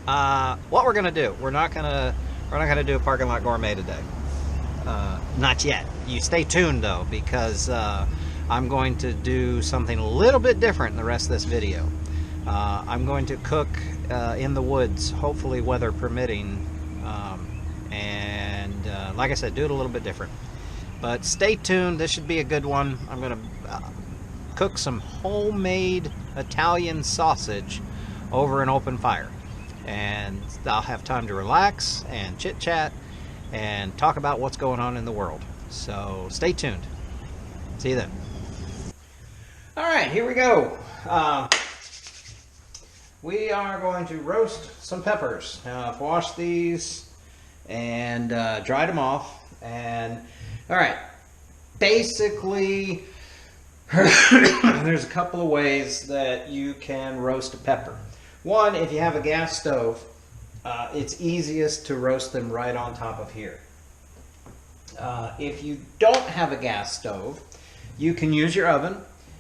What we're gonna do? We're not gonna do a parking lot gourmet today. Not yet. You stay tuned though, because I'm going to do something a little bit different in the rest of this video. I'm going to cook in the woods, hopefully weather permitting, and like I said, do it a little bit different. But stay tuned. This should be a good one. I'm gonna cook some homemade Italian sausage over an open fire, and I'll have time to relax and chit chat and talk about what's going on in the world. So stay tuned. See you then. All right, here we go. We are going to roast some peppers. Now, I've washed these and dried them off. And all right, basically, there's a couple of ways that you can roast a pepper. One, if you have a gas stove, it's easiest to roast them right on top of here. If you don't have a gas stove, you can use your oven,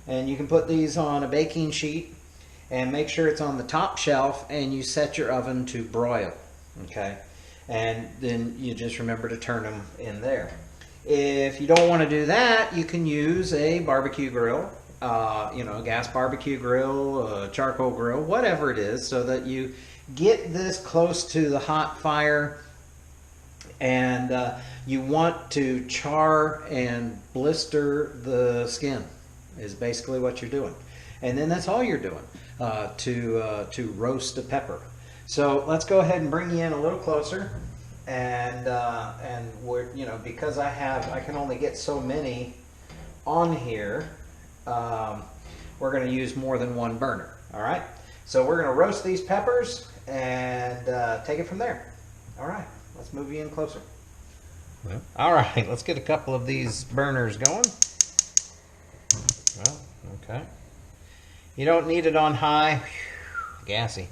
and you can put these on a baking sheet and make sure it's on the top shelf, and you set your oven to broil, okay? And then you just remember to turn them in there. If you don't want to do that, you can use a barbecue grill, a gas barbecue grill, a charcoal grill, whatever it is, so that you get this close to the hot fire. And you want to char and blister the skin is basically what you're doing. And then that's all you're doing to roast a pepper. So let's go ahead and bring you in a little closer. And we're, because I can only get so many on here, we're going to use more than one burner. All right. So we're going to roast these peppers and take it from there. All right. Let's move you in closer. Well, all right. Let's get a couple of these burners going. Well, okay. You don't need it on high. Whew, gassy.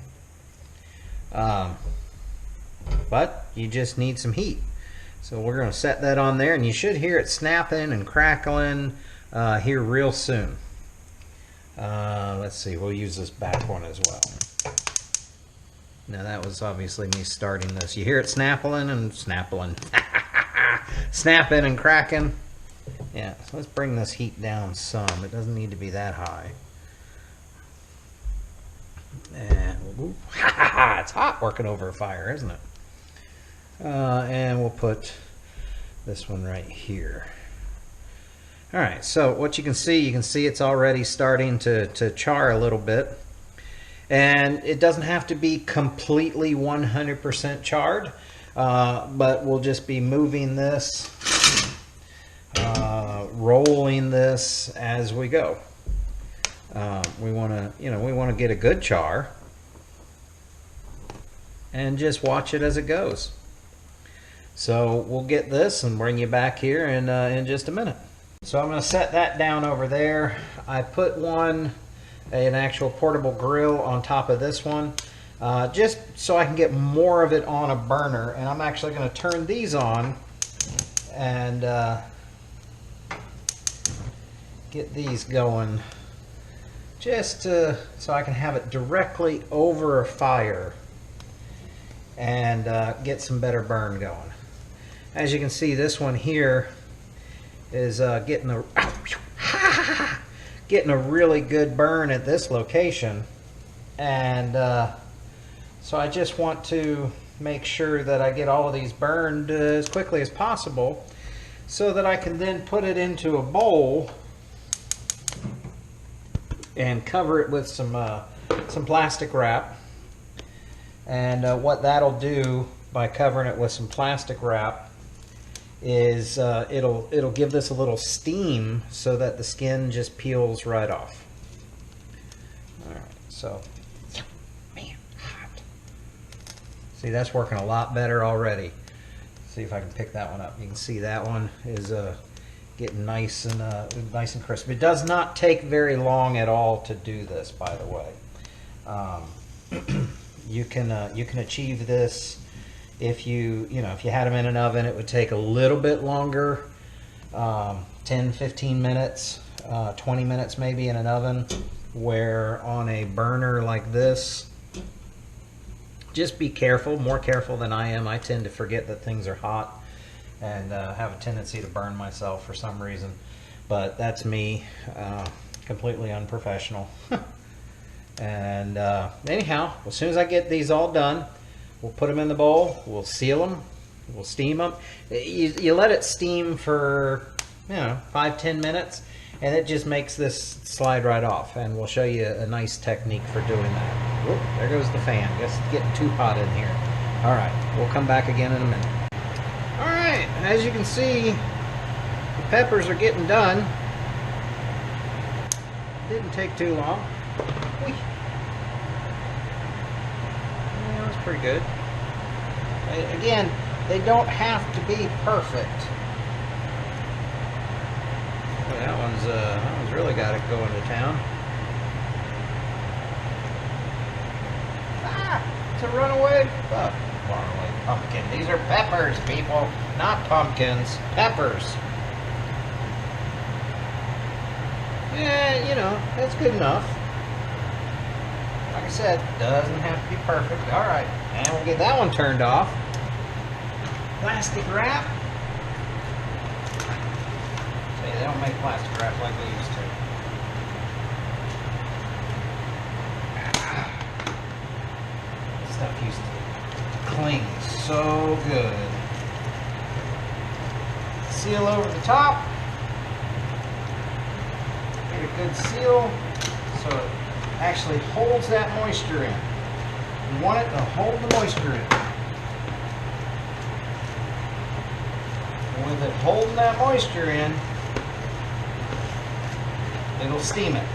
But you just need some heat. So we're going to set that on there, and you should hear it snapping and crackling here real soon. Let's see, we'll use this back one as well. Now that was obviously me starting this. You hear it snapping and snapping. Snapping and cracking. Yeah, so let's bring this heat down some. It doesn't need to be that high. And it's hot working over a fire, isn't it? And we'll put this one right here. All right, so what you can see it's already starting to char a little bit. And it doesn't have to be completely 100% charred, but we'll just be moving this, rolling this as we go. We want to get a good char and just watch it as it goes. So we'll get this and bring you back here in just a minute. So I'm going to set that down over there. I put an actual portable grill on top of this one, just so I can get more of it on a burner. And I'm actually going to turn these on and get these going, just so I can have it directly over a fire and get some better burn going. As you can see, this one here is getting a really good burn at this location, and so I just want to make sure that I get all of these burned as quickly as possible, so that I can then put it into a bowl and cover it with some plastic wrap. And what that'll do by covering it with some plastic wrap is it'll give this a little steam so that the skin just peels right off. All right, so man, hot. See, that's working a lot better already. See if I can pick that one up. You can see that one is getting nice and crisp. It does not take very long at all to do this, by the way. You can achieve this if you had them in an oven. It would take a little bit longer, 10-15 minutes, 20 minutes maybe in an oven, where on a burner like this, Just be careful, more careful than I am. I tend to forget that things are hot and have a tendency to burn myself for some reason. But that's me, completely unprofessional. And anyhow, as soon as I get these all done, we'll put them in the bowl, we'll seal them, we'll steam them. You let it steam for, 5-10 minutes, and it just makes this slide right off. And we'll show you a nice technique for doing that. Whoop, there goes the fan. Guess it's getting too hot in here. All right, we'll come back again in a minute. All right, as you can see, the peppers are getting done. Didn't take too long. Whee. Yeah, that's pretty good. Again, they don't have to be perfect. Well, that one's really got it going to town. Ah, it's a runaway pumpkin. These are peppers, people, not pumpkins. Peppers. Yeah, that's good enough. Like I said, doesn't have to be perfect. All right, and we'll get that one turned off. Plastic wrap. See, they don't make plastic wrap like they used to. This stuff used to cling so good. Seal over the top. Get a good seal so it actually holds that moisture in. You want it to hold the moisture in. And with it holding that moisture in, it'll steam it.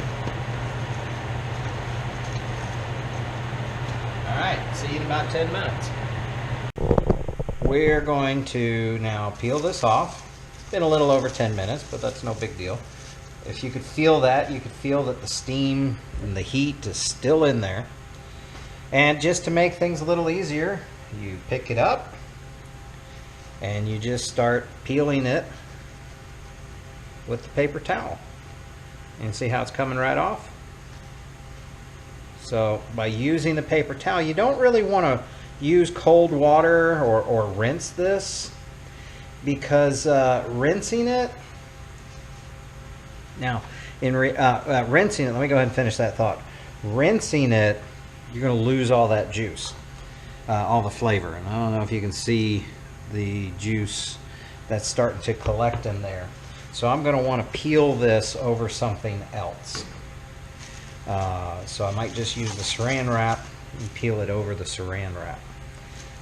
Alright, see you in about 10 minutes. We're going to now peel this off. It's been a little over 10 minutes, but that's no big deal. If you could feel that, you could feel that the steam and the heat is still in there. And just to make things a little easier, you pick it up and you just start peeling it with the paper towel. And see how it's coming right off? So by using the paper towel, you don't really want to use cold water or rinse this, because rinsing it, now, in rinsing it, let me go ahead and finish that thought. Rinsing it, you're going to lose all that juice, all the flavor. And I don't know if you can see the juice that's starting to collect in there. So I'm going to want to peel this over something else. So I might just use the saran wrap and peel it over the saran wrap.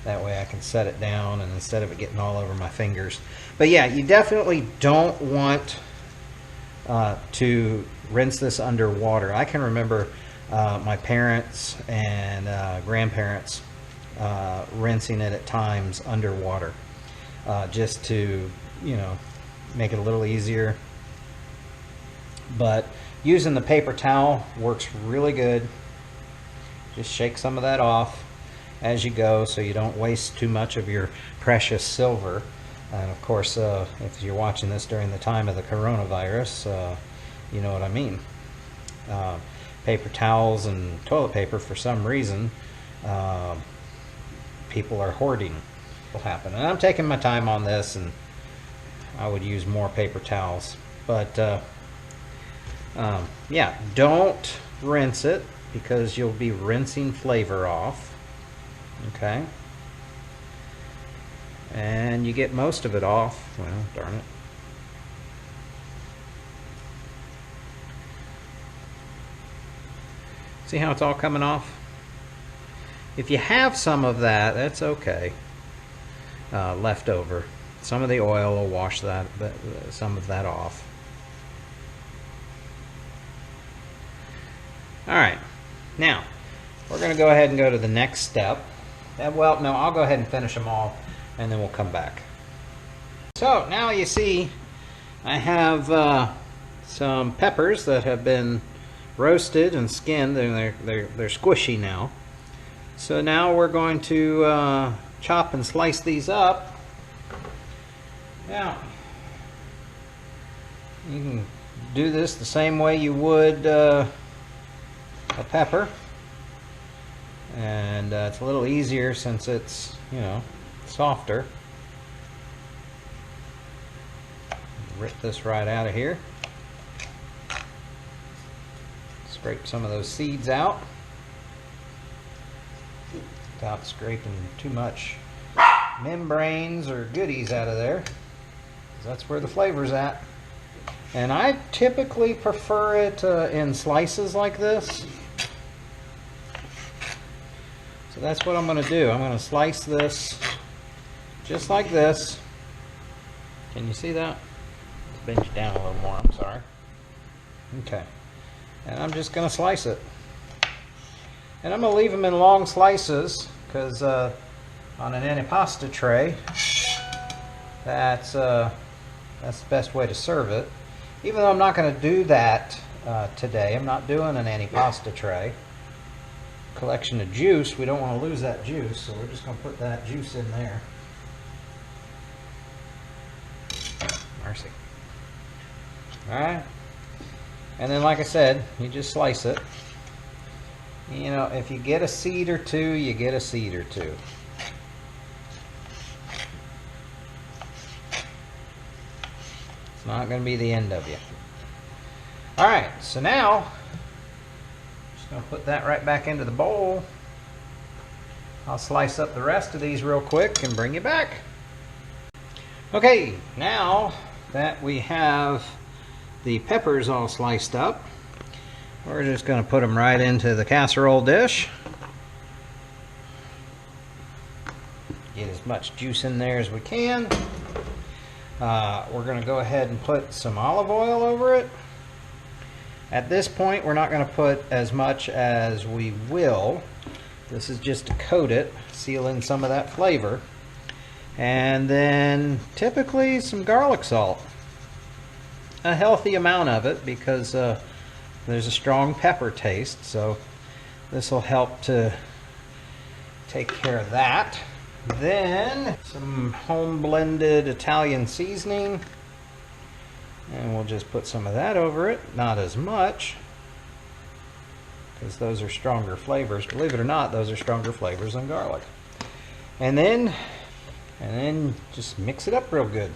That way I can set it down, and instead of it getting all over my fingers. But yeah, you definitely don't want to rinse this under water. I can remember my parents and grandparents rinsing it at times underwater, just to, make it a little easier. But using the paper towel works really good. Just shake some of that off as you go so you don't waste too much of your precious silver. And of course, if you're watching this during the time of the coronavirus, you know what I mean. Paper towels and toilet paper, for some reason, people are hoarding. Will happen. And I'm taking my time on this, and I would use more paper towels. But yeah, don't rinse it, because you'll be rinsing flavor off. Okay. And you get most of it off. Well, darn it. See how it's all coming off? If you have some of that, that's okay. Left over. Some of the oil will wash some of that off. Alright. Now, we're going to go ahead and go to the next step. Well, no, I'll go ahead and finish them all, and then we'll come back. So now you see I have some peppers that have been roasted and skinned, and they're squishy now. So now we're going to chop and slice these up. Now you can do this the same way you would a pepper. and it's a little easier since it's, you know, softer. Rip this right out of here. Scrape some of those seeds out without scraping too much membranes or goodies out of there, 'cause that's where the flavor's at. And I typically prefer it in slices like this. So that's what I'm going to do. I'm going to slice this just like this. Can you see that? Let's bend it down a little more, I'm sorry. Okay. And I'm just going to slice it. And I'm going to leave them in long slices because on an antipasta tray, that's the best way to serve it. Even though I'm not going to do that today, I'm not doing an antipasta tray. Collection of juice, we don't want to lose that juice, so we're just going to put that juice in there. Mercy. Alright. And then, like I said, you just slice it. You know, if you get a seed or two, you get a seed or two. It's not going to be the end of you. Alright, so now going to put that right back into the bowl. I'll slice up the rest of these real quick and bring you back. Okay, now that we have the peppers all sliced up, we're just going to put them right into the casserole dish. Get as much juice in there as we can. We're going to go ahead and put some olive oil over it. At this point, we're not going to put as much as we will. This is just to coat it, seal in some of that flavor. And then typically some garlic salt. A healthy amount of it because there's a strong pepper taste. So this will help to take care of that. Then some home blended Italian seasoning. And we'll just put some of that over it. Not as much, because those are stronger flavors. Believe it or not, those are stronger flavors than garlic. And then just mix it up real good.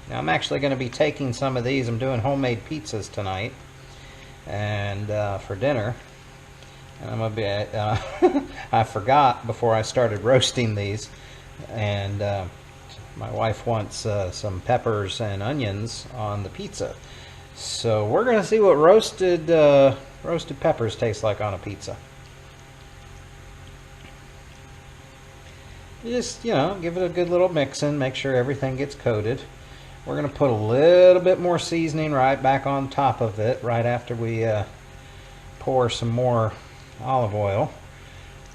Now I'm actually going to be taking some of these. I'm doing homemade pizzas tonight, and for dinner. And I'm gonna be, I forgot before I started roasting these, and my wife wants some peppers and onions on the pizza. So we're gonna see what roasted peppers taste like on a pizza. Just, you know, give it a good little mix in, make sure everything gets coated. We're gonna put a little bit more seasoning right back on top of it right after we pour some more olive oil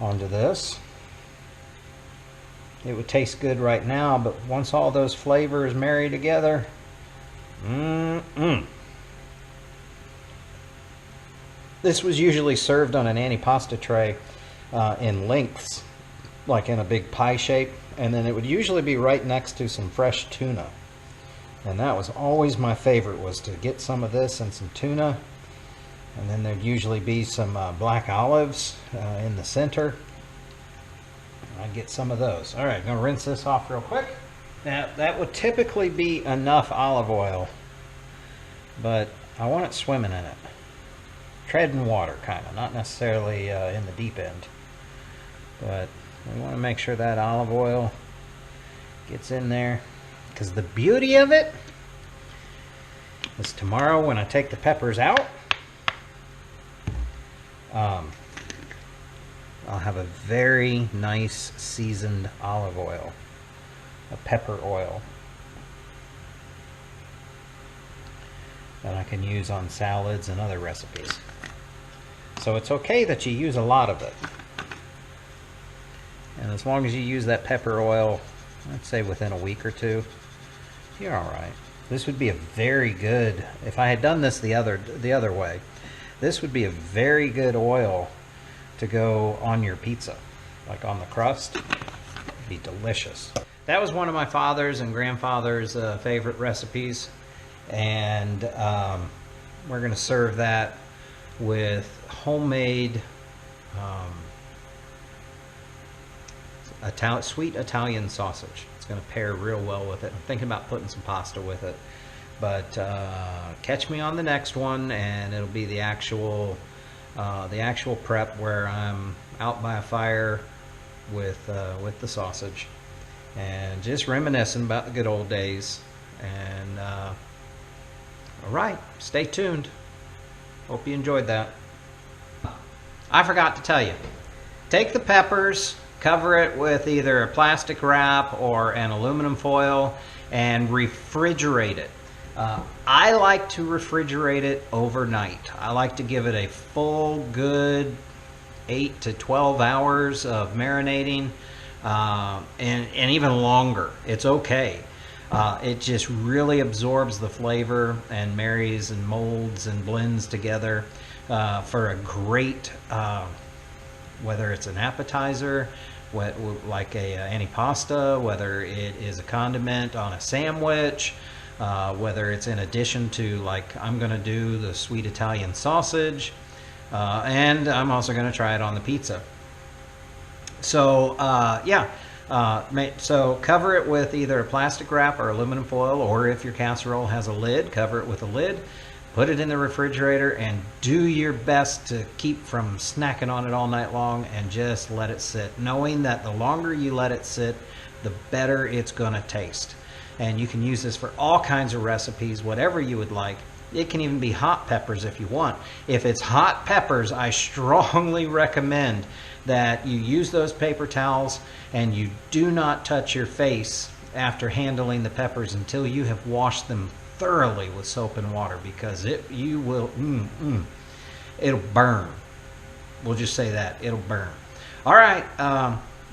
onto this. It would taste good right now, but once all those flavors marry together, This was usually served on an antipasta tray in lengths, like in a big pie shape, and then it would usually be right next to some fresh tuna. And that was always my favorite, was to get some of this and some tuna. And then there'd usually be some black olives in the center. I'd get some of those. All right, I'm going to rinse this off real quick. Now, that would typically be enough olive oil, but I want it swimming in it. Treading water, kind of. Not necessarily in the deep end. But we want to make sure that olive oil gets in there. Because the beauty of it is tomorrow when I take the peppers out, I'll have a very nice seasoned olive oil, a pepper oil, that I can use on salads and other recipes. So it's okay that you use a lot of it. And as long as you use that pepper oil, I'd say within a week or two, you're alright. This would be a very good, if I had done this the other way, this would be a very good oil to go on your pizza, like on the crust. It'd be delicious. That was one of my father's and grandfather's favorite recipes, And we're going to serve that with homemade sweet Italian sausage. It's going to pair real well with it. I'm thinking about putting some pasta with it. But catch me on the next one, and it'll be the actual prep where I'm out by a fire with the sausage and just reminiscing about the good old days. And all right, stay tuned. Hope you enjoyed that. I forgot to tell you, take the peppers, cover it with either a plastic wrap or an aluminum foil, and refrigerate it. I like to refrigerate it overnight. I like to give it a full good 8 to 12 hours of marinating, and even longer. It's okay. It just really absorbs the flavor and marries and molds and blends together for a great, whether it's an appetizer, like a antipasta, whether it is a condiment on a sandwich, whether it's in addition to, like I'm going to do the sweet Italian sausage, and I'm also going to try it on the pizza. So so cover it with either a plastic wrap or aluminum foil, or if your casserole has a lid, cover it with a lid. Put it in the refrigerator and do your best to keep from snacking on it all night long, and just let it sit, knowing that the longer you let it sit, the better it's going to taste. And you can use this for all kinds of recipes, whatever you would like. It can even be hot peppers if you want. If it's hot peppers, I strongly recommend that you use those paper towels and you do not touch your face after handling the peppers until you have washed them thoroughly with soap and water, because it'll burn. We'll just say that, it'll burn. All right,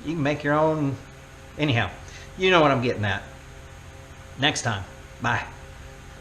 you can make your own. Anyhow, you know what I'm getting at. Next time, bye.